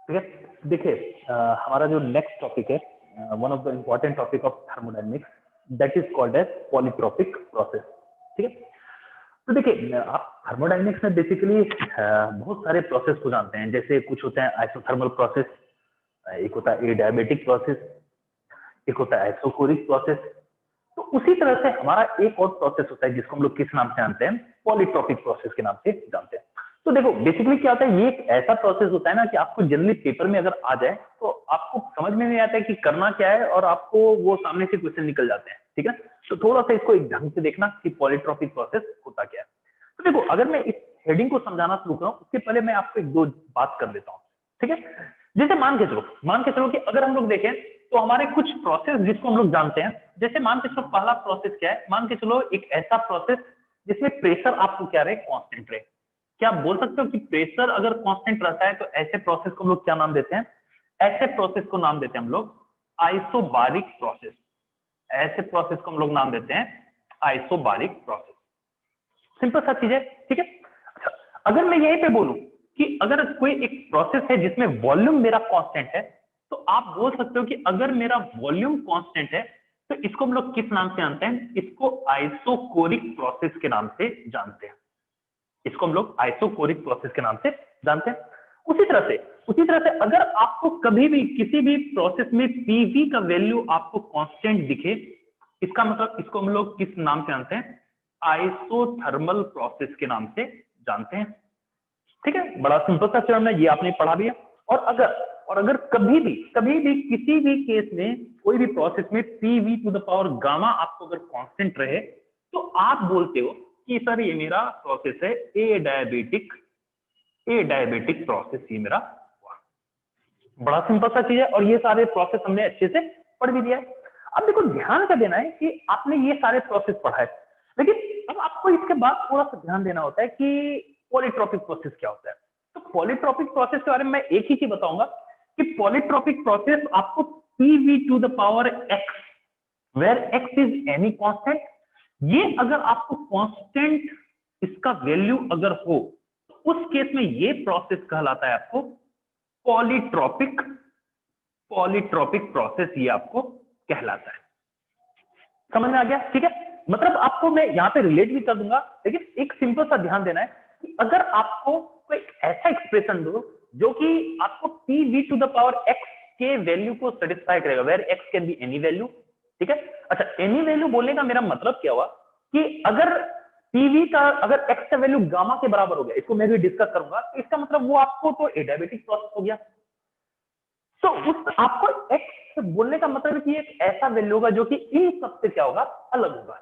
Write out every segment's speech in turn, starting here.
ठीक है। देखिए हमारा जो नेक्स्ट टॉपिक है, one of the important topic of thermodynamics, that is called as polytropic process. ठीक है। तो देखिए आप थर्मोडायनेमिक्स में बेसिकली बहुत सारे प्रोसेस को जानते हैं। जैसे कुछ होते हैं आइसोथर्मल प्रोसेस, एक होता है एडियाबेटिक प्रोसेस, एक होता है आइसोकोरिक प्रोसेस। तो उसी तरह से हमारा एक और प्रोसेस होता है जिसको हम लोग किस नाम से जानते हैं, पॉलीट्रॉपिक प्रोसेस के नाम से जानते हैं। तो देखो बेसिकली क्या होता है, ये एक ऐसा प्रोसेस होता है ना कि आपको जनरली पेपर में अगर आ जाए तो आपको समझ में नहीं आता है कि करना क्या है, और आपको वो सामने से क्वेश्चन निकल जाते हैं। ठीक है। तो थोड़ा सा इसको एक ढंग से देखना कि पॉलीट्रॉपिक प्रोसेस होता क्या है। तो देखो अगर मैं इस हेडिंग को समझाना शुरू करूं उसके पहले मैं आपको एक दो बात कर देता हूं। ठीक है। जैसे मान के चलो कि अगर हम लोग देखें तो हमारे कुछ प्रोसेस जिसको हम लोग जानते हैं, जैसे मान के चलो पहला प्रोसेस क्या है, मान के चलो एक ऐसा प्रोसेस जिसमें प्रेशर आपको क्या रहे, कांस्टेंट रहे। क्या आप बोल सकते हो कि प्रेशर अगर कांस्टेंट रहता है तो ऐसे प्रोसेस को हम लोग क्या नाम देते हैं, ऐसे प्रोसेस को नाम देते हैं हम लोग आइसोबारिक प्रोसेस। ऐसे प्रोसेस को हम लोग नाम देते हैं आइसोबारिक प्रोसेस। सिंपल सा चीज है। ठीक है। अच्छा, अगर मैं यहीं पे बोलूं कि अगर कोई एक प्रोसेस है जिसमें वॉल्यूम मेरा कांस्टेंट है, तो आप बोल सकते हो कि अगर मेरा वॉल्यूम कांस्टेंट है तो इसको हम लोग किस नाम से जानते हैं, इसको आइसोकोरिक प्रोसेस के नाम से जानते हैं। इसको हम लोग आइसोकोरिक प्रोसेस के नाम से जानते हैं। उसी तरह से अगर आपको कभी भी किसी भी प्रोसेस में पीवी का वैल्यू आपको कांस्टेंट दिखे, इसका मतलब इसको हम लोग किस नाम से जानते हैं, आइसोथर्मल प्रोसेस के नाम से जानते हैं। ठीक है। बड़ा सिंपल सा टर्म है, ये आपने पढ़ा भी है। और अगर कभी भी किसी भी केस में कोई भी प्रोसेस में PV to the power gamma आपको अगर कांस्टेंट रहे तो आप बोलते हो कि सर ये मेरा प्रोसेस है ए डायबिटिक प्रोसेस, ये मेरा हुआ। बड़ा सिंपल सा चीज है और ये सारे प्रोसेस हमने अच्छे से पढ़ भी दिया है। अब देखो ध्यान क्या देना है कि आपने ये सारे प्रोसेस पढ़ा है, लेकिन अब आपको इसके बाद थोड़ा सा ध्यान देना होता है कि पॉलीट्रॉपिक प्रोसेस क्या होता है। तो पॉलीट्रॉपिक प्रोसेस के बारे में मैं एक ही चीज बताऊंगा कि पॉलीट्रॉपिक प्रोसेस आपको PV to the power X, where X is any constant, ये अगर आपको कांस्टेंट इसका वैल्यू अगर हो तो उस केस में ये प्रोसेस कहलाता है आपको पॉलीट्रॉपिक प्रोसेस, ये आपको कहलाता है। समझ में आ गया? ठीक है। मतलब आपको मैं यहाँ पे रिलेट भी कर दूंगा, लेकिन एक सिंपल सा ध्यान देना है कि अगर आपको कोई ऐसा एक्सप्रेशन दो जो कि आपको P V to the power X के वैल्यू को सेटिस्फाई करेगा, where X can be any value. ठीक है। अच्छा, एनी वैल्यू बोलने का मेरा मतलब क्या हुआ कि अगर पीवी का अगर एक्स का वैल्यू गामा के बराबर हो गया, इसको मैं भी डिस्कस करूंगा, तो इसका मतलब वो आपको तो एडियाबेटिक प्रोसेस हो गया। तो उस आपको एक्स बोलने का मतलब है कि एक ऐसा वैल्यू होगा जो कि इन सबसे क्या होगा, अलग होगा।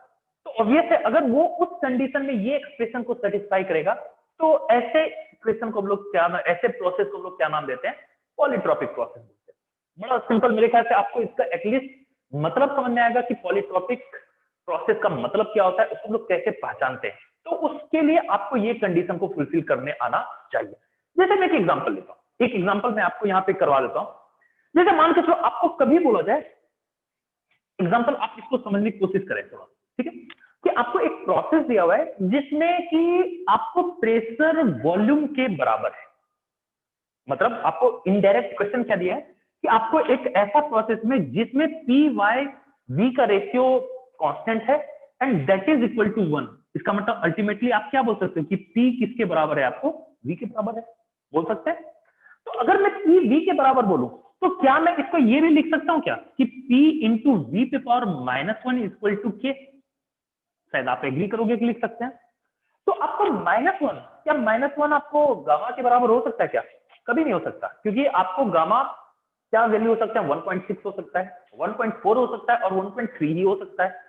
तो ऑब्वियस है अगर वो उस कंडीशन में ये एक्सप्रेशन को सेटिस्फाई करेगा तो ऐसे एक्सप्रेशन को हम लोग क्या, ऐसे प्रोसेस को हम लोग क्या नाम देते हैं, पॉलीट्रॉपिक प्रोसेस बोलते हैं। बड़ा सिंपल, मेरे ख्याल से आपको इसका एटलीस्ट मतलब समझ में आएगा कि पॉलीट्रॉपिक प्रोसेस का मतलब क्या होता है, उसको हम लोग कैसे पहचानते हैं। तो उसके लिए आपको ये कंडीशन को फुलफिल करने आना चाहिए। जैसे मैं एक एग्जांपल लेता हूं, एक एग्जांपल मैं आपको यहां पे करवा देता हूं। जैसे मान के चलो आपको कभी बोला जाए, एग्जांपल आप इसको समझने की कोशिश करें थोड़ा। ठीक है। कि आपको एक प्रोसेस दिया हुआ है जिसमें कि आपको प्रेशर वॉल्यूम के बराबर है। मतलब आपको इनडायरेक्ट क्वेश्चन क्या दिया है कि आपको एक ऐसा प्रोसेस में जिसमें पी वाई वी का रेशियो कांस्टेंट है and that is equal to 1। इसका मतलब अल्टीमेटली आप क्या बोल सकते हो कि पी किसके बराबर है, आपको वी के बराबर है, बोल सकते हैं। तो अगर मैं पी वी के बराबर बोलूं तो क्या मैं इसको ये भी लिख सकता हूं क्या कि P इंटू वी पे पावर -1 इक्वल टू के? शायद आप एग्री करोगे कि लिख सकते हैं। तो आपको -1, क्या -1 आपको गामा के बराबर हो सकता है क्या? कभी नहीं हो सकता, क्योंकि आपको गामा क्या वैल्यू हो सकता है, 1.6 हो सकता है, 1.4 हो सकता है और 1.3 ही हो सकता है,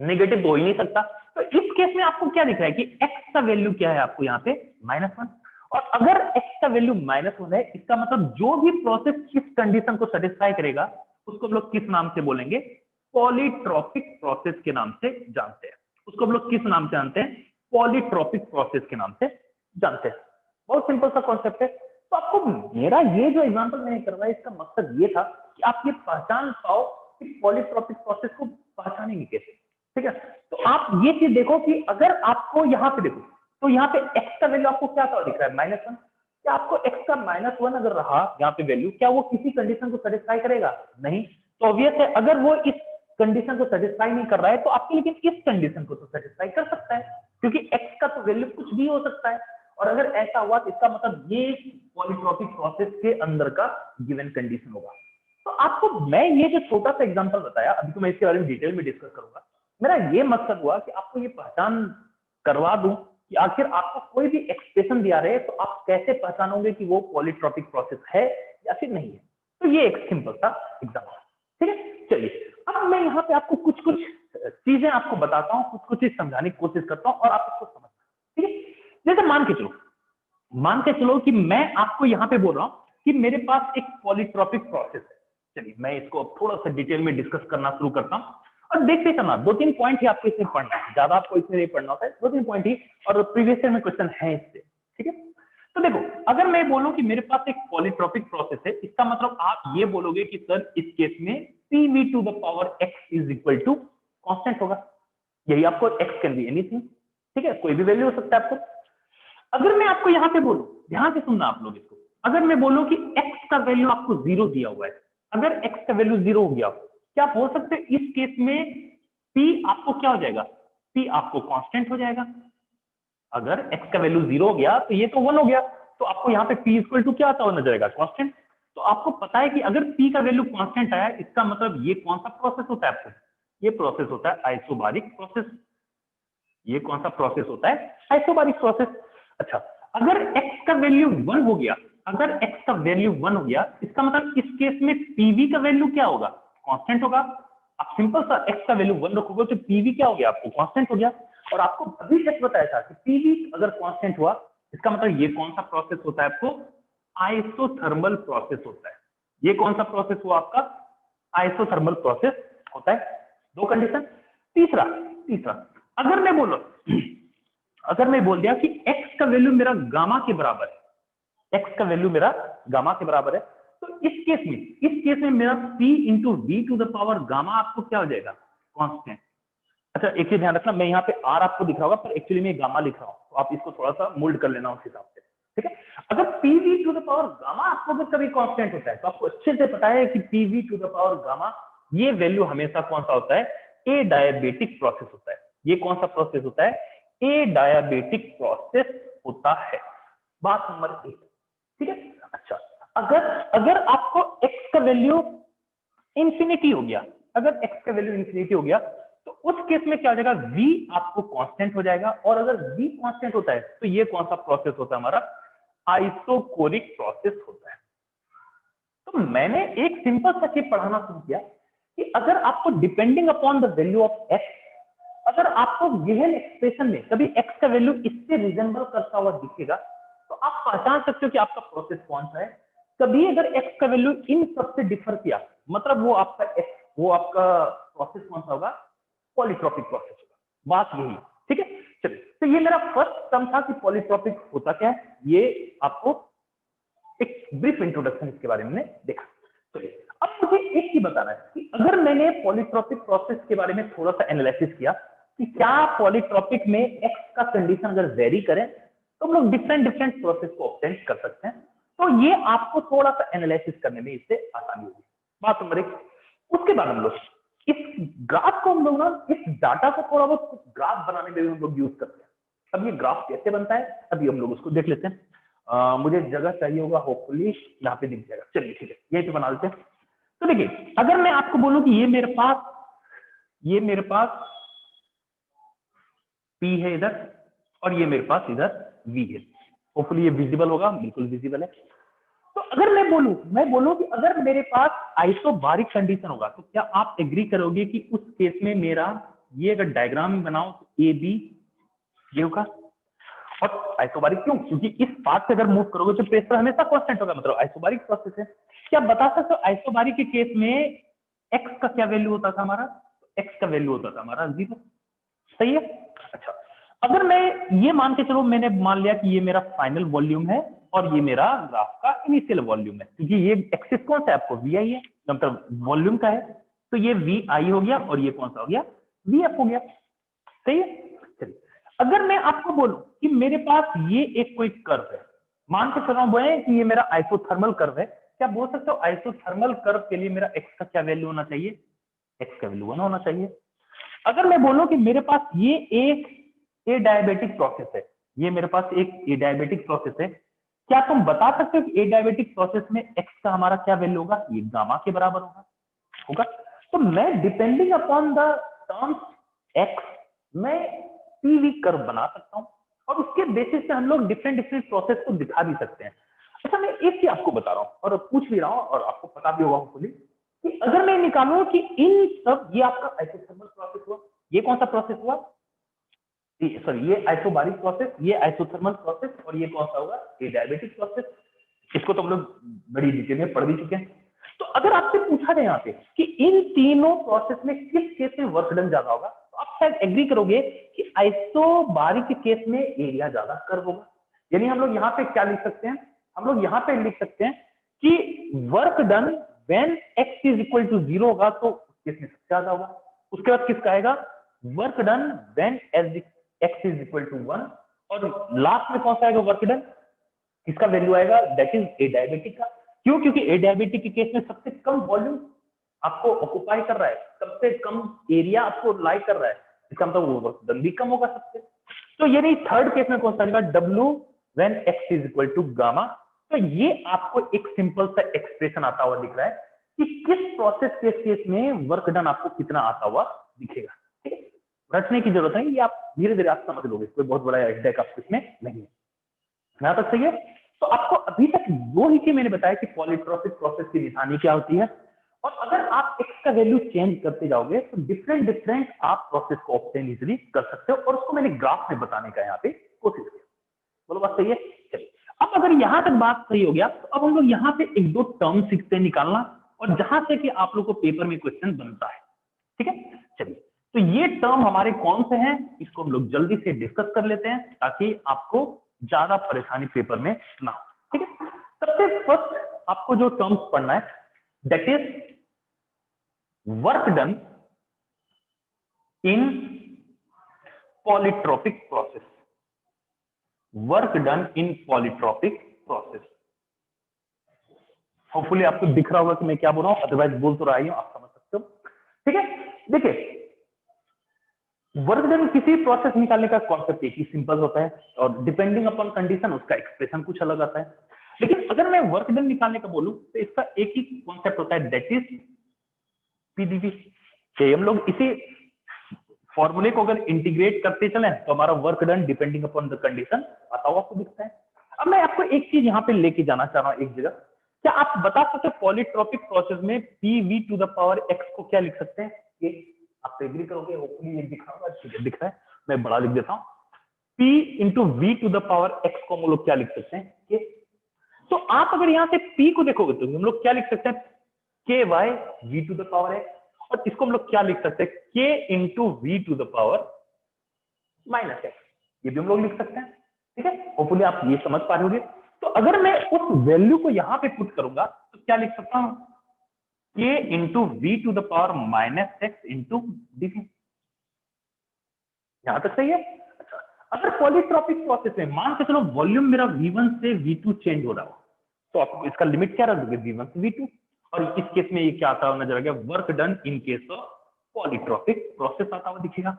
नेगेटिव हो ही नहीं सकता। तो इस केस में आपको क्या दिख रहा है कि x का वैल्यू क्या है, आपको यहाँ पे -1। और अगर x का वैल्यू -1 है, इसका मतलब जो भी प्रोसेस इस कंडीशन को सेटिस्फाई करेगा उसको हम लोग किस नाम से बोलेंगे, पॉलीट्रॉपिक प्रोसेस के नाम से जानते हैं। उसको हम लोग किस नाम से जानते हैं, पॉलीट्रॉपिक प्रोसेस के नाम से जानते हैं। बहुत सिंपल सा कॉन्सेप्ट है। तो आपको मेरा ये जो एग्जांपल मैंने करवाया, इसका मकसद ये था कि आप ये पहचान पाओ कि पॉलीट्रॉपिक प्रोसेस को पहचानेंगे कैसे। ठीक है। तो आप ये चीज देखो कि अगर आपको यहाँ पे देखो तो यहाँ पे x का वैल्यू आपको क्या दिख रहा है, -1। क्या आपको x का -1 अगर रहा यहाँ पे वैल्यू, क्या वो किसी कंडीशन को सेटिस्फाई करेगा? नहीं। तो ऑब्वियस है, अगर वो इस कंडीशन को सेटिस्फाई नहीं कर रहा है तो आपके लेकिन इस कंडीशन को तो सेटिस्फाई कर सकता है, क्योंकि x का तो वैल्यू कुछ भी हो सकता है। और अगर ऐसा हुआ तो इसका मतलब ये पॉलीट्रॉपिक प्रोसेस के अंदर का गिवन कंडीशन होगा। तो आपको मैं ये जो छोटा सा एग्जांपल बताया, अभी तो मैं इसके बारे में डिटेल में डिस्कस करूंगा। मेरा ये मकसद हुआ कि आपको ये पहचान करवा दूं कि आखिर आपको कोई भी एक्सप्रेशन दिया रहे तो आप कैसे पहचानोगे कि वो पॉलीट्रॉपिक प्रोसेस है या फिर नहीं है। तो ये एक सिंपल सा एग्जांपल, ठीक है। चलिए अब मैं यहाँ पे आपको कुछ कुछ चीजें आपको बताता हूँ, कुछ कुछ चीज समझाने की कोशिश करता हूँ और आप इसको समझना, ठीक है। जैसे मान के चलो कि मैं आपको यहाँ पे बोल रहा हूँ कि मेरे पास एक पॉलीट्रॉपिक प्रोसेस है। चलिए मैं इसको थोड़ा सा डिटेल में डिस्कस करना शुरू करता हूँ और देखते चलना, 2-3 पॉइंट ही आपको इसमें पढ़ना है, ज्यादा आपको इसमें नहीं पढ़ना होता है, 2-3 पॉइंट ही, और प्रीवियस ईयर में क्वेश्चन है इससे, ठीक है। तो देखो, अगर मैं बोलूं कि मेरे पास एक पॉलीट्रॉपिक प्रोसेस है, इसका मतलब आप ये बोलोगे कि सर इस केस में pv to the power x is equal to constant होगा। यही आपको, x कैन बी एनीथिंग, ठीक है, कोई भी वैल्यू हो सकता है आपको। अगर मैं आपको यहाँ पे बोलूं, ध्यान से सुनना आप लोग इसको, अगर मैं बोलूं कि x का वैल्यू आपको 0 दिया हुआ है, अगर x का वैल्यू 0 हो गया, क्या बोल सकते हैं इस केस में p आपको क्या हो जाएगा? p आपको कांस्टेंट हो जाएगा। अगर x का वैल्यू 0 हो गया तो ये तो 1 हो गया, तो आपको यहाँ पे p इक्वल टू क्या आता होना जाएगा? कांस्टेंट। तो आपको पता है कि अगर p का वैल्यू कांस्टेंट आया, इसका मतलब ये कौन सा प्रोसेस होता है आपको? ये प्रोसेस होता है आइसोबारिक प्रोसेस। ये कौन सा प्रोसेस होता है? Isobaric process. अच्छा, अगर x का वैल्यू 1 हो गया, अगर x का वैल्यू 1 हो गया, इसका मतलब इस केस में pv का वैल्यू क्या होगा? कांस्टेंट होगा। आप सिंपल सा x का वैल्यू 1 रखोगे तो pv क्या हो गया? आपको कांस्टेंट हो गया। और आपको अभी तक बताया था कि pv अगर कांस्टेंट हुआ, इसका मतलब ये कौन सा प्रोसेस होता है आपको? आइसोथर्मल प्रोसेस होता है। ये कौन सा प्रोसेस हुआ आपका? आइसोथर्मल प्रोसेस होता है। दो कंडीशन। तीसरा तीसरा अगर मैं बोलो, अगर मैं बोल दिया कि x का वैल्यू मेरा गामा के बराबर है, x का वैल्यू मेरा गामा के बराबर है, तो इस केस में मेरा p into V to the power gamma आपको क्या हो जाएगा? कांस्टेंट। अच्छा, एक चीज ध्यान रखना, मैं यहाँ पे r आपको दिख रहा होगा पर एक्चुअली मैं गामा लिख रहा हूँ, तो आप इसको थोड़ा सा मोल्ड कर लेना उस हिसाब से, ठीक है। अगर pv to the power gamma आपको अगर कभी कांस्टेंट होता है तो आपको अच्छे से पता है कि pv to the power gamma ये वैल्यू हमेशा कौन सा होता है? ए डायबिटिक प्रोसेस होता है। ये कौन सा प्रोसेस होता है? ए डायबिटिक प्रोसेस होता है। बात नंबर 1, ठीक है। अच्छा, अगर अगर आपको x का वैल्यू इंफिनिटी हो गया, अगर x का वैल्यू इंफिनिटी हो गया तो उस केस में क्या हो जाएगा? v आपको कांस्टेंट हो जाएगा। और अगर v कांस्टेंट होता है तो ये कौन सा प्रोसेस होता है? हमारा आइसोकोरिक प्रोसेस होता है। तो मैंने एक सिंपल सा चीज पढ़ाना शुरू किया कि अगर आपको depending upon the value of x, अगर आपको गिवन एक्सप्रेशन में कभी x का वैल्यू इससे रिजेंबल करता हुआ दिखेगा तो आप पहचान सकते हो कि आपका प्रोसेस कौन सा है। कभी अगर x का वैल्यू इन सबसे डिफर किया, मतलब वो आपका प्रोसेस कौन सा होगा? पॉलीट्रॉपिक प्रोसेस होगा। बात यही, ठीक है। चलिए, तो ये मेरा फर्स्ट टर्म था कि पॉलीट्रॉपिक होता क्या है, ये आपको एक ब्रीफ इंट्रोडक्शन इसके बारे में देखा। चलिए, अब मुझे एक ही बताना है कि अगर मैंने पॉलीट्रॉपिक प्रोसेस के बारे में थोड़ा सा एनालिसिस किया कि क्या पॉलीट्रॉपिक में एक्स का कंडीशन अगर वेरी करें तो हम लोग डिफरेंट प्रोसेस को ऑब्टेन कर सकते हैं, तो ये आपको थोड़ा सा एनालिसिस करने में इससे आसानी होगी। बात नंबर 1। उसके बाद हम लोग इस ग्राफ को, हम लोग ना इस डाटा को थोड़ा बहुत ग्राफ बनाने में भी हम लोग यूज करते हैं। अब ये ग्राफ कैसे बनता है अभी हम लोग उसको देख लेते हैं। मुझे जगह चाहिए होगा, होपफुली यहाँ पे दिख जाएगा। चलिए ठीक है, यही पे बना लेते हैं। तो देखिए, अगर मैं आपको बोलूं कि ये मेरे पास P है इधर और ये मेरे पास इधर V है, होपफुली ये विजिबल होगा, बिल्कुल विजिबल है। तो अगर मैं बोलूं कि अगर मेरे पास आइसोबारिक कंडीशन होगा तो क्या आप एग्री करोगे कि उस केस में मेरा ये अगर डायग्राम बनाओ तो ए बी ये होगा। और आइसोबारिक क्यों? क्योंकि इस पाथ से अगर मूव करोगे तो प्रेशर हमेशा कांस्टेंट होगा, मतलब आइसोबारिक प्रोसेस है। क्या बता सकते हो आइसोबारिक के केस में एक्स का क्या वैल्यू होता था हमारा? एक्स का वैल्यू होता था हमारा 0, सही है। अच्छा, अगर मैं ये मान के चलो, मैंने मान लिया कि ये मेरा फाइनल वॉल्यूम है और ये मेरा ग्राफ का इनिशियल वॉल्यूम है, क्योंकि ये एक्सिस कौन सा है आपको? वी आई है, मतलब वॉल्यूम का है, तो ये वी आई हो गया और ये कौन सा हो गया? वी एफ हो गया, सही है। चलिए, अगर मैं आपको बोलूं कि मेरे पास ये एक कोई कर्व है, मान के चल रहा हूं कि ये मेरा आइसोथर्मल कर्व है, क्या बोल सकते हो आइसोथर्मल कर्व के लिए मेरा एक्स का क्या वैल्यू होना चाहिए, एक्स का वैल्यू 1 होना चाहिए। अगर मैं बोलूं कि मेरे पास ये एक ए डायबिटिक प्रोसेस है, ये मेरे पास एक ए डायबिटिक प्रोसेस है, क्या तुम बता सकते हो कि ए डायबिटिक प्रोसेस में एक्स का हमारा क्या वैल्यू होगा, ये गामा के बराबर होगा। तो मैं depending upon the terms x मैं पीवी कर्व बना सकता हूं और उसके बेसिस पे हम लोग डिफरेंट डिफरेंट प्रोसेस को दिखा भी सकते हैं। अच्छा, मैं एक चीज आपको बता रहा हूं और पूछ भी रहा हूं और आपको पता भी होगा होपफुली कि अगर मैं निकालूं कि इन सब, ये आपका आइसोथर्मल प्रोसेस हुआ, ये कौन सा प्रोसेस हुआ, सॉरी ये आइसोबारिक प्रोसेस, ये आइसोथर्मल प्रोसेस और ये कौन सा होगा, ये डायबिटिक प्रोसेस। इसको तो हम लोग बड़ी डिटेल में पढ़ भी चुके हैं। तो अगर आपसे पूछा जाए यहाँ पे कि इन तीनों प्रोसेस में किस केस में वर्क डन ज्यादा होगा, तो आप शायद एग्री करोगे कि आइसोबारिक के केस में एरिया ज्यादा कर्व होगा। यानी हम लोग यहाँ पे क्या लिख सकते हैं, हम लोग यहाँ पे लिख सकते हैं कि work done when x is equal to 0 होगा तो उस केस में सबसे ज्यादा होगा। उसके बाद किसका आएगा, work done when x is equal to 1, और लास्ट में कौन सा आएगा वर्क डन, किसका वैल्यू आएगा, दैट इज ए डायबिटिक का। क्यों, क्योंकि ए डायबिटिक के केस में सबसे कम वॉल्यूम आपको ऑक्युपाई कर रहा है, सबसे कम एरिया आपको लाई कर रहा है, इसका मतलब वो वर्क डन भी कम होगा सबसे। तो यानी थर्ड केस में कौन सा आएगा, W when x is equal to gamma. तो ये आपको एक सिंपल सा एक्सप्रेशन आता हुआ दिख रहा है कि किस प्रोसेस के केस में वर्क डन आपको कितना आता हुआ दिखेगा। ठीक है, रटने की जरूरत है, ये आप धीरे धीरे आप समझ लोगे, कोई बहुत बड़ा हेडेक आपको इसमें नहीं है। यहां तक सही है। तो आपको अभी तक दो ही चीज मैंने बताया कि पॉलीट्रोपिक प्रोसेस की निशानी क्या होती है, और अगर आप एक्स का वैल्यू चेंज करते जाओगे तो डिफरेंट डिफरेंट आप प्रोसेस को ऑब्टेन इजीली कर सकते हो, और उसको मैंने ग्राफ में बताने का यहाँ पे कोशिश की। बोलो बात सही है। चलिए, अब अगर यहां तक बात सही हो गया तो अब हम लोग यहाँ पे एक दो टर्म सीखते हैं निकालना, और जहां से कि आप लोग को पेपर में क्वेश्चन बनता है। ठीक है, चलिए, तो ये टर्म हमारे कौन से हैं, इसको हम लोग जल्दी से डिस्कस कर लेते हैं ताकि आपको ज्यादा परेशानी पेपर में ना हो। ठीक है, सबसे फर्स्ट आपको जो टर्म्स पढ़ना है that is work done in polytropic process, work done in polytropic process. Hopefully आपको दिख रहा होगा कि मैं क्या बोल रहा हूं, अदरवाइज बोल तो रहा ही हूं, आप समझ सकते हो। ठीक है, देखिए वर्क डन किसी प्रोसेस निकालने का कॉन्सेप्ट एक ही सिंपल होता है, और डिपेंडिंग अपॉन कंडीशन उसका एक्सप्रेशन कुछ अलग आता है। लेकिन अगर मैं वर्क डन निकालने का बोलूं तो इसका एक ही कॉन्सेप्ट होता है दैट इज पीडीवी। हम लोग इसी फॉर्मूले को अगर इंटीग्रेट करते चले तो हमारा work done depending upon the condition आता हुआ आपको दिखता है। अब मैं आपको एक चीज यहाँ पे लेके जाना चाह रहा हूँ एक जगह, क्या आप बता सकते हो पॉलीट्रोपिक प्रोसेस में PV to the power X को क्या लिख सकते हैं, ये आप एग्री करोगे, होपफुली ये दिख रहा होगा, ठीक है दिख रहा है, मैं बड़ा लिख देता हूँ, P into V to the power X को हम लोग क्या लिख सकते हैं, के। तो आप अगर यहाँ से P को देखोगे तो हम लोग क्या लिख सकते हैं, K by V to the power X, और इसको हम लोग क्या लिख सकते हैं, K into V to the power minus X, ये भी हम लोग लिख सकते हैं। ठीक है, होपफुली आप ये समझ पा रहे होंगे। तो अगर मैं उस वैल्यू को यहां पे पुट करूंगा तो क्या लिख सकता हूं, K into V to the power minus X into DV. यहां तक सही है। अच्छा, अगर पॉलीट्रोपिक प्रोसेस में मान के चलो वॉल्यूम मेरा V1 से V2 चेंज हो रहा हो, तो आप इसका लिमिट क्या रख दोगे, V1 से V2, और इस केस में ये क्या आता हुआ नजर आ गया, work done in case of polytropic process आता हुआ दिखेगा।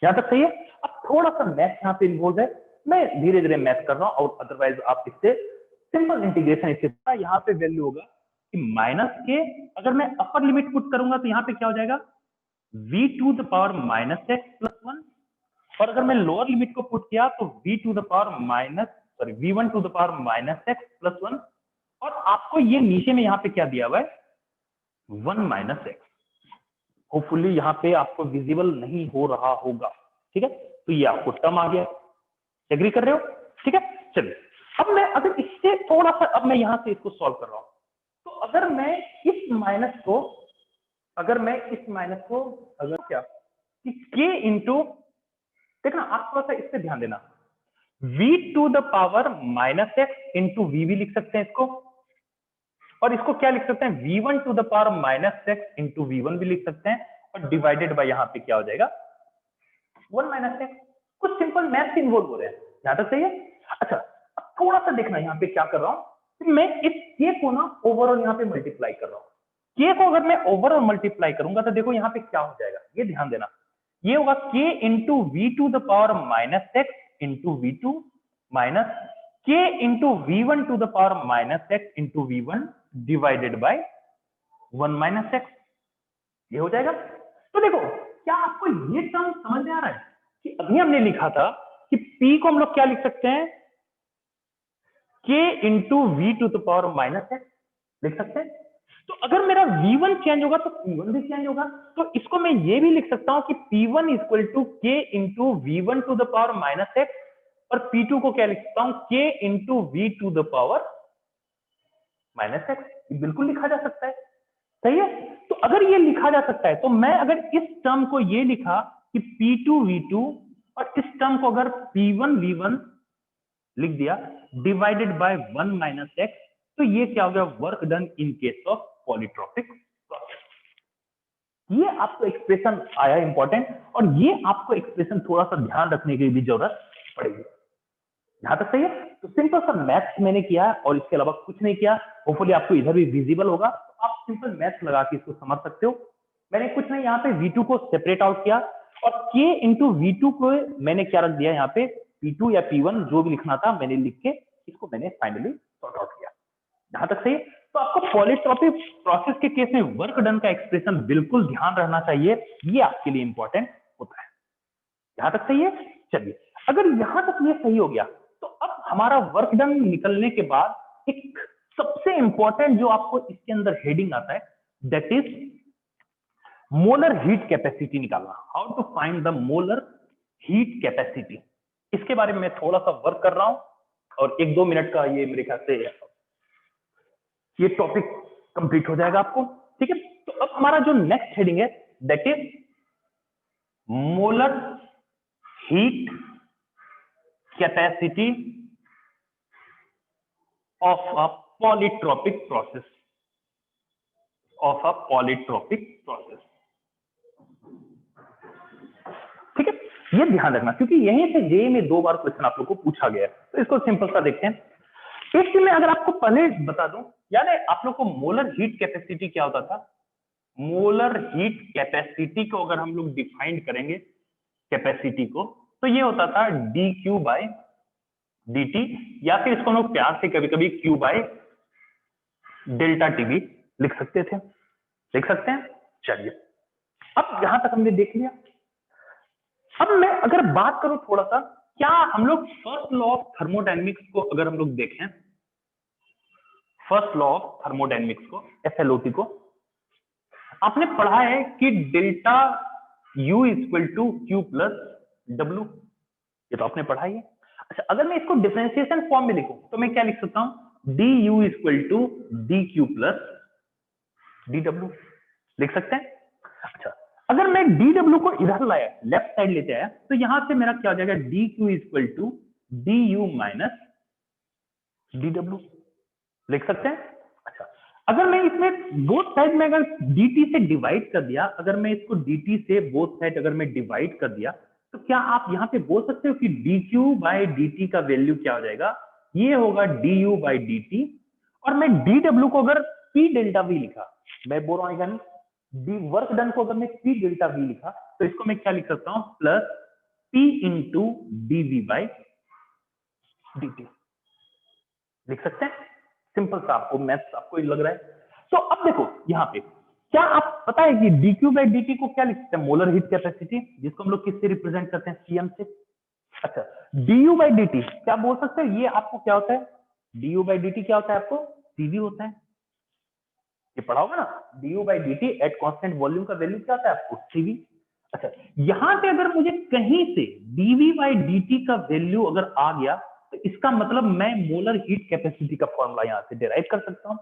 यहां तक सही है। अब थोड़ा सा मैथ यहाँ पे इन्वॉल्व है, मैं धीरे धीरे मैथ कर रहा हूं, और अदरवाइज आप इससे सिंपल इंटीग्रेशन इसके यहाँ पे वैल्यू होगा कि माइनस के, अगर मैं अपर लिमिट पुट करूंगा तो यहाँ पे क्या हो जाएगा, v to the power minus X plus 1, और अगर मैं लोअर लिमिट को पुट किया तो v to the power minus sorry v1 to the power minus X plus 1, और आपको ये नीचे में यहाँ पे क्या दिया हुआ है, 1 माइनस एक्स। होपफुली यहाँ पे आपको विजिबल नहीं हो रहा होगा। ठीक है, तो ये आपको टर्म आ गया, एग्री कर रहे हो। ठीक है, चलिए अब मैं अगर इससे थोड़ा सा, अब मैं यहां से इसको सॉल्व कर रहा हूं, तो अगर मैं इस माइनस को, अगर मैं इस माइनस को अगर क्या कि के इंटू, देखना आप थोड़ा सा इस पे ध्यान देना, v to the power minus X into V भी लिख सकते हैं इसको, और इसको क्या लिख सकते हैं, v1 to the power minus X into v1 भी लिख सकते हैं, और डिवाइडेड बाय यहाँ पे क्या हो जाएगा, 1 माइनस एक्स। कुछ सिंपल मैथ इन्वॉल्व हो रहे हैं, यहां तक सही है। अच्छा, अब थोड़ा सा देखना यहाँ पे क्या कर रहा हूं कि मैं इस के को ना ओवरऑल यहाँ पे मल्टीप्लाई कर रहा हूं। के को अगर मैं ओवरऑल मल्टीप्लाई करूंगा तो देखो यहाँ पे क्या हो जाएगा, ये ध्यान देना, ये होगा K into V to the power minus X into V two minus K into V one to the power minus X into V one divided by one minus X, ये हो जाएगा। तो देखो क्या आपको ये टर्म समझ में आ रहा है कि अभी हमने लिखा था कि P को हम लोग क्या लिख सकते हैं, K into V to the power minus X लिख सकते हैं। तो अगर मेरा V1 चेंज होगा तो P1 भी चेंज होगा, तो इसको मैं ये भी लिख सकता हूं कि P1 equal to K into V one to the power minus X, और P2 को क्या लिख सकता हूं, K into V to the power minus X, बिल्कुल लिखा जा सकता है। सही है, तो अगर ये लिखा जा सकता है तो मैं अगर इस टर्म को ये लिखा कि P2 V2 और इस टर्म को अगर P1 V1 लिख दिया डिवाइडेड बाय 1 माइनस एक्स, तो ये क्या हो गया, work done in case of polytropic process. ये आपको एक्सप्रेशन आया इंपॉर्टेंट, और ये आपको एक्सप्रेशन थोड़ा सा ध्यान रखने की भी जरूरत पड़ेगी। यहां तक सही है। तो सिंपल सा मैथ्स मैंने किया और इसके अलावा कुछ नहीं किया। होपफुली आपको इधर भी विजिबल होगा, तो आप सिंपल मैथ्स लगा के इसको समझ सकते हो। मैंने कुछ नहीं, यहाँ पे V2 को सेपरेट आउट किया और K इंटू V2 को मैंने क्या रख दिया, यहाँ पे P2 या P1 जो भी लिखना था मैंने लिख के इसको मैंने फाइनली सॉर्ट आउट किया। यहां तक सही है। तो आपको पॉलीट्रॉपिक प्रोसेस के केस में वर्क डन का एक्सप्रेशन बिल्कुल ध्यान रहना चाहिए, ये आपके लिए इंपॉर्टेंट होता है। यहां तक सही है। चलिए, अगर यहां तक ये सही हो गया तो अब हमारा वर्क डन निकलने के बाद एक सबसे इंपॉर्टेंट जो आपको इसके अंदर हेडिंग आता है, that is molar heat capacity निकालना। How to find the molar heat capacity, इसके बारे में मैं थोड़ा सा वर्क कर रहा हूं और 1-2 मिनट का ये मेरे ख्याल से ये टॉपिक कंप्लीट हो जाएगा आपको। ठीक है, तो अब हमारा जो नेक्स्ट हेडिंग है that is molar heat capacity of a polytropic process, of a polytropic process। ठीक है, ये ध्यान रखना क्योंकि यहीं से जेईई में 2 बार क्वेश्चन आप लोग को पूछा गया है। तो इसको सिंपल सा देखते हैं। इसमें मैं अगर आपको पहले बता दूं, याद है आप लोग को मोलर हीट कैपेसिटी क्या होता था, मोलर हीट कैपेसिटी को अगर हम लोग डिफाइन करेंगे कैपेसिटी को, तो ये होता था dQ बाय dt, या फिर इसको हम लोग प्यार से कभी कभी Q बाय डेल्टा टी भी लिख सकते थे, लिख सकते हैं। चलिए, अब यहां तक हमने देख लिया। अब मैं अगर बात करूं थोड़ा सा, क्या हम लोग फर्स्ट लॉ ऑफ थर्मोडायनेमिक्स को अगर हम लोग देखें, फर्स्ट लॉ ऑफ थर्मोडायनेमिक्स को, FLOT को आपने पढ़ा है कि delta U equal to Q plus W, ये तो आपने पढ़ा ही है। अच्छा, अगर मैं इसको डिफरेंशिएशन फॉर्म में लिखूं तो मैं क्या लिख सकता हूं, du equal to dq plus dw लिख सकते हैं। अच्छा, अगर मैं dw को इधर लाया, लेफ्ट साइड लेते आया, तो यहां से मेरा क्या हो जाएगा, dq equal to du minus dw लिख सकते हैं। अच्छा, अगर मैं इसमें बोथ साइड में अगर dt से डिवाइड कर दिया, अगर मैं इसको dt से बोथ साइड अगर मैं डिवाइड कर दिया, तो क्या आप यहां पे बोल सकते हो कि dq बाय dt का वैल्यू क्या हो जाएगा, ये होगा du बाय dt। और मैं dw को अगर p डेल्टा v लिखा, मैं बोल रहा हूं डी वर्क डन को अगर मैं p डेल्टा v लिखा, तो इसको मैं क्या लिख सकता हूं, plus p into dv by dt लिख सकते हैं। सिंपल सा आपको मैथ्स आपको लग रहा है। तो अब देखो यहां पे क्या आप पता है कि dq बाई dt को क्या लिख सकते हैं, मोलर हीट कैपेसिटी, जिसको हम लोग किससे रिप्रेजेंट करते हैं, cm से। अच्छा, du बाई dt क्या बोल सकते हैं, ये आपको क्या होता है, du बाई dt क्या होता है, आपको cv होता है, ये पढ़ा होगा ना, du by dt at constant volume का वैल्यू क्या होता है आपको, cv। अच्छा, यहां पे अगर मुझे कहीं से dv बाई dt का वैल्यू अगर आ गया, तो इसका मतलब मैं मोलर हीट कैपेसिटी का फॉर्मूला यहां से डिराइव कर सकता हूं।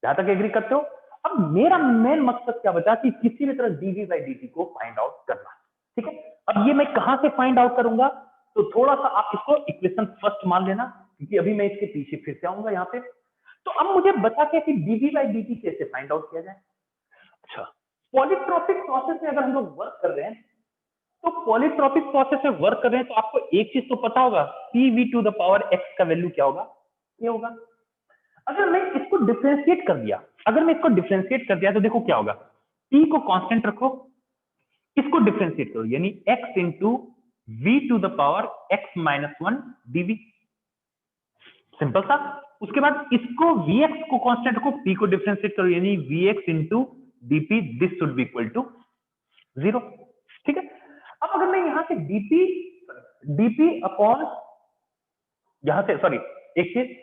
यहां तक एग्री करते हो। अब मेरा मेन मकसद क्या बचा कि किसी भी तरह dv बाई dt को फाइंड आउट करना। ठीक है, अब ये मैं कहां से फाइंड आउट करूंगा, तो थोड़ा सा आप इसको इक्वेशन फर्स्ट मान लेना, क्योंकि अभी मैं इसके पीछे फिर से आऊंगा यहां पे। तो अब मुझे बता के कि dv बाई dt कैसे फाइंड आउट किया जाए। अच्छा, पॉलीट्रॉपिक प्रोसेस में अगर हम लोग वर्क कर रहे हैं, तो पॉलीट्रॉपिक प्रोसेस में वर्क कर रहे हैं तो आपको एक चीज तो पता होगा, PV to the power X का वैल्यू क्या होगा, ये होगा। अगर मैं इसको डिफरेंशिएट कर दिया, तो देखो क्या होगा, p को कांस्टेंट रखो, इसको डिफरेंशिएट करो, यानी x into V to the power x minus one DV, simple सा। उसके बाद इसको vx को कांस्टेंट रखो, p को डिफरेंशिएट करो, यानी vx into dp, this should be equal to 0। ठीक है, अब अगर मैं यहां से dp अपॉन, यहां से सॉरी, एक चीज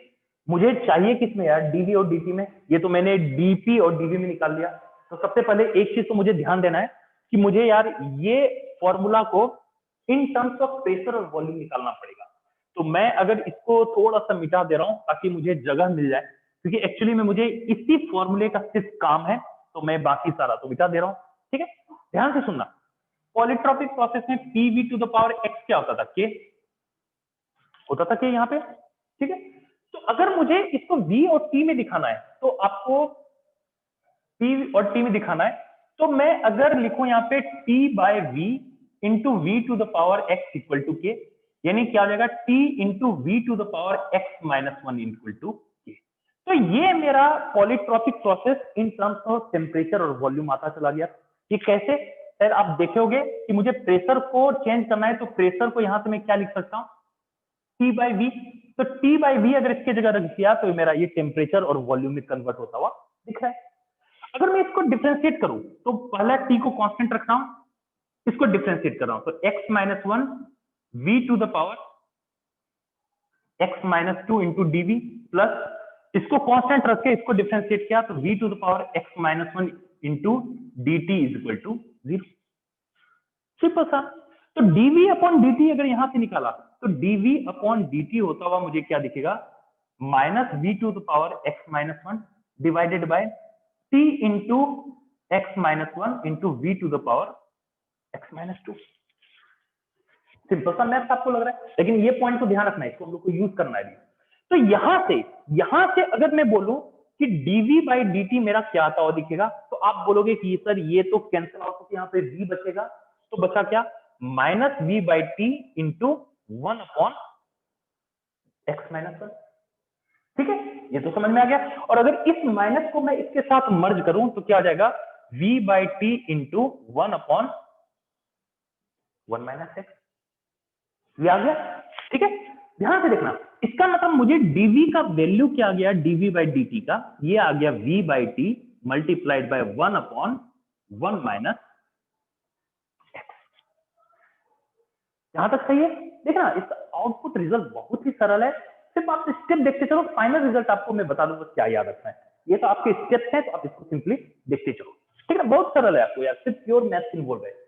मुझे चाहिए किसमें यार, dv और dt में, ये तो मैंने dp और dv में निकाल लिया। तो सबसे पहले एक चीज तो मुझे ध्यान देना है कि मुझे यार ये फॉर्मूला को इन टर्म्स ऑफ प्रेशर और वॉल्यूम निकालना पड़ेगा। तो मैं अगर इसको थोड़ा सा मिटा दे रहा हूं ताकि मुझे जगह मिल जाए, क्योंकि एक्चुअली में मुझे इसी फॉर्मूले का सिर्फ काम है, तो मैं बाकी सारा तो मिटा दे रहा हूं। ठीक है, ध्यान से सुनना, पॉलीट्रॉपिक प्रोसेस में pv to the power x क्या होता था, k होता था, k यहाँ पे। ठीक है, तो अगर मुझे इसको v और t में दिखाना है, तो आपको p और t में दिखाना है, तो मैं अगर लिखूं यहाँ पे t by v into V to the power x equal to K, यानी क्या हो जाएगा, t into V to the power x minus one equal to K. तो ये मेरा polytropic process in terms of temperature और वॉल्यूम आता चला गया। ये कैसे, सर आप देखोगे कि मुझे प्रेशर को चेंज करना है, तो प्रेशर को यहां से मैं क्या लिख सकता हूं, T बाई वी। तो T बाई वी अगर इसकी जगह रख दिया तो मेरा ये टेम्परेचर और वॉल्यूम में कन्वर्ट होता हुआ दिख रहा है। अगर मैं इसको डिफरेंशिएट करूं तो पहला T को कांस्टेंट रखता हूं, इसको डिफरेंशिएट कर रहा हूं, तो x minus one V to the power x minus two into DV, plus इसको कांस्टेंट रख के इसको डिफरेंशिएट किया तो v to the power x minus one into D T is equal to 0। Simple सा। तो dv अपॉन dt अगर यहां से निकाला तो dv अपॉन dt होता हुआ मुझे क्या दिखेगा, minus V to the power x minus one divided by t into X minus one into V to the power x minus two. Simple सा मैथ आपको लग रहा है, लेकिन ये पॉइंट को ध्यान रखना है, इसको हम लोग को यूज करना है भी। तो यहां से अगर मैं बोलूं कि dv बाई dt मेरा क्या आता हुआ दिखेगा, तो आप बोलोगे कि सर ये तो कैंसिल आउट होकर यहाँ पे v बचेगा, तो बचा क्या, minus V by T into one upon X minus one. ठीक है, ये तो समझ में आ गया। और अगर इस माइनस को मैं इसके साथ मर्ज करूं तो क्या आ जाएगा, v by T into one upon one minus X, ये आ गया। ठीक है, ध्यान से देखना, इसका मतलब मुझे dv का वैल्यू क्या आ गया, dv बाई dt का, ये आ गया v by T multiplied by one upon one minus x. यहां तक सही है। देखना, इसका आउटपुट रिजल्ट बहुत ही सरल है, सिर्फ आप स्टेप देखते चलो, फाइनल रिजल्ट आपको मैं बता दूंगा क्या याद रखना है। ये तो आपके स्टेप्स हैं, तो आप इसको सिंपली देखते चलो। ठीक है, बहुत सरल है, आपको यार सिर्फ प्योर मैथ्स इन्वॉल्व है।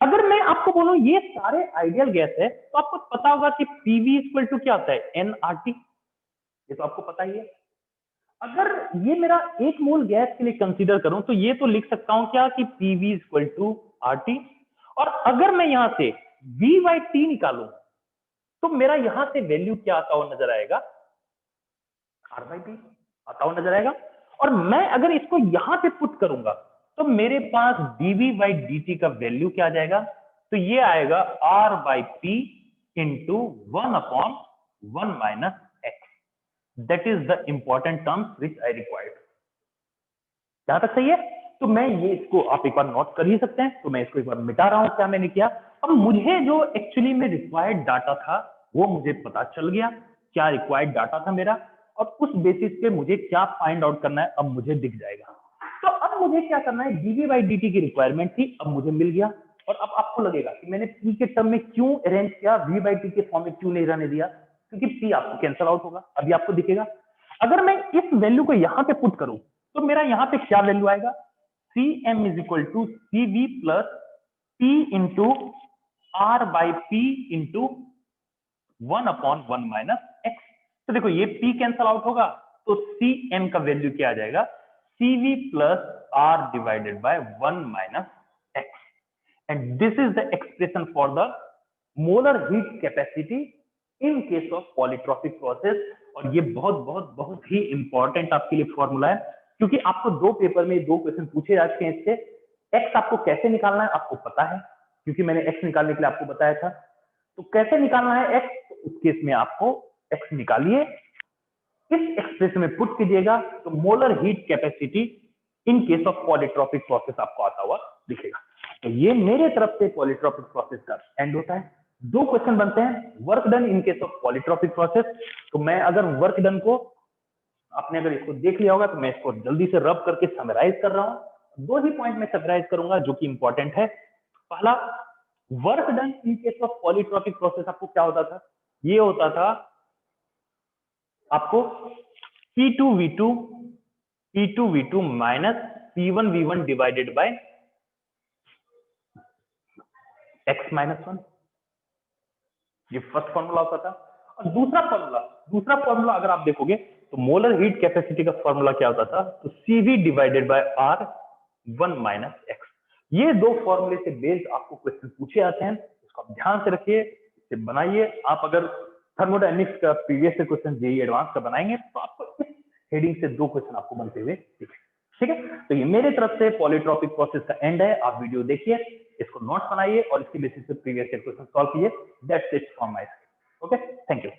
अगर मैं आपको बोलूं ये सारे आइडियल गैस है, तो आपको पता होगा कि पीवी इक्वल टू क्या होता है, एनआरटी, ये तो आपको पता ही है। अगर ये मेरा एक मोल गैस के लिए कंसीडर करूं तो ये तो लिख सकता हूं क्या कि पीवी इक्वल टू आरटी, और अगर मैं यहां से वी बाई टी निकालूं तो मेरा यहां से वैल्यू क्या आता हुआ नजर आएगा, आर बाई टी आता हुआ नजर आएगा। और मैं अगर इसको यहां से पुट करूंगा तो मेरे पास dv बाई dt का वैल्यू क्या आ जाएगा, तो ये आएगा r by P into one upon one minus x, that is the important terms which I required. यहां तक सही है। तो मैं ये इसको आप एक बार नोट कर ही सकते हैं, तो मैं इसको एक बार मिटा रहा हूं, क्या मैंने किया, अब मुझे जो एक्चुअली में रिक्वायर्ड डाटा था वो मुझे पता चल गया, क्या रिक्वायर्ड डाटा था मेरा, और उस बेसिस पे मुझे क्या फाइंड आउट करना है अब मुझे दिख जाएगा। तो अब मुझे क्या करना है, dv बाई dt की रिक्वायरमेंट थी, अब मुझे मिल गया। और अब आपको लगेगा कि मैंने p के टर्म में क्यों अरेंज किया, v बाई t के फॉर्म में क्यों नहीं रहने दिया, क्योंकि p आपको कैंसिल आउट होगा, अभी आपको दिखेगा। अगर मैं इस वैल्यू को यहां पे पुट करूं तो मेरा यहां पे क्या वैल्यू आएगा, cm is equal to cv plus p into r by p into one upon one minus X. तो देखो ये p कैंसल आउट होगा, तो cm का वैल्यू क्या आ जाएगा, cv plus r divided by one minus x, and this is the expression for the molar heat capacity in case of polytropic process. और ये बहुत बहुत बहुत ही इंपॉर्टेंट आपके लिए फॉर्मूला है, क्योंकि आपको दो पेपर में दो क्वेश्चन पूछे जा चुके हैं इससे। एक्स आपको कैसे निकालना है आपको पता है, क्योंकि मैंने x निकालने के लिए आपको बताया था। तो कैसे निकालना है x, तो उस केस में आपको x निकालिए, इस एक्सप्रेशन में पुट कीजिएगा, तो molar heat capacity in case of polytropic process आपको आता हुआ दिखेगा। तो ये मेरे तरफ से पॉलीट्रॉपिक प्रोसेस का एंड होता है। दो क्वेश्चन बनते हैं, work done in case of polytropic process. तो मैं अगर वर्क डन को, आपने अगर इसको देख लिया होगा, तो मैं इसको जल्दी से रब करके समराइज कर रहा हूं। दो ही पॉइंट में समराइज करूंगा जो कि इंपॉर्टेंट है। पहला, work done in case of polytropic process आपको क्या होता था, ये होता था आपको P2V2 minus P1V1 divided by x minus 1, ये फर्स्ट फॉर्मूला होता था। और दूसरा फॉर्मूला अगर आप देखोगे तो मोलर हीट कैपेसिटी का फॉर्मूला क्या होता था, तो CV divided by R 1 minus x। ये दो फॉर्मूले से बेस्ड आपको क्वेश्चन पूछे जाते हैं, इसको आप ध्यान से रखिए, इसे बनाइए। आप अगर थर्मोडायनेमिक्स का प्रीवियस से क्वेश्चन जेईई एडवांस का बनाएंगे तो आपको इस हेडिंग से दो क्वेश्चन आपको बनते हुए दिखेंगे। ठीक है, तो ये मेरे तरफ से पॉलीट्रॉपिक प्रोसेस का एंड है। आप वीडियो देखिए, इसको नोट्स बनाइए और इसके बेसिस पे प्रीवियस क्वेश्चन सॉल्व कीजिए। That's it from my side. Okay, thank you.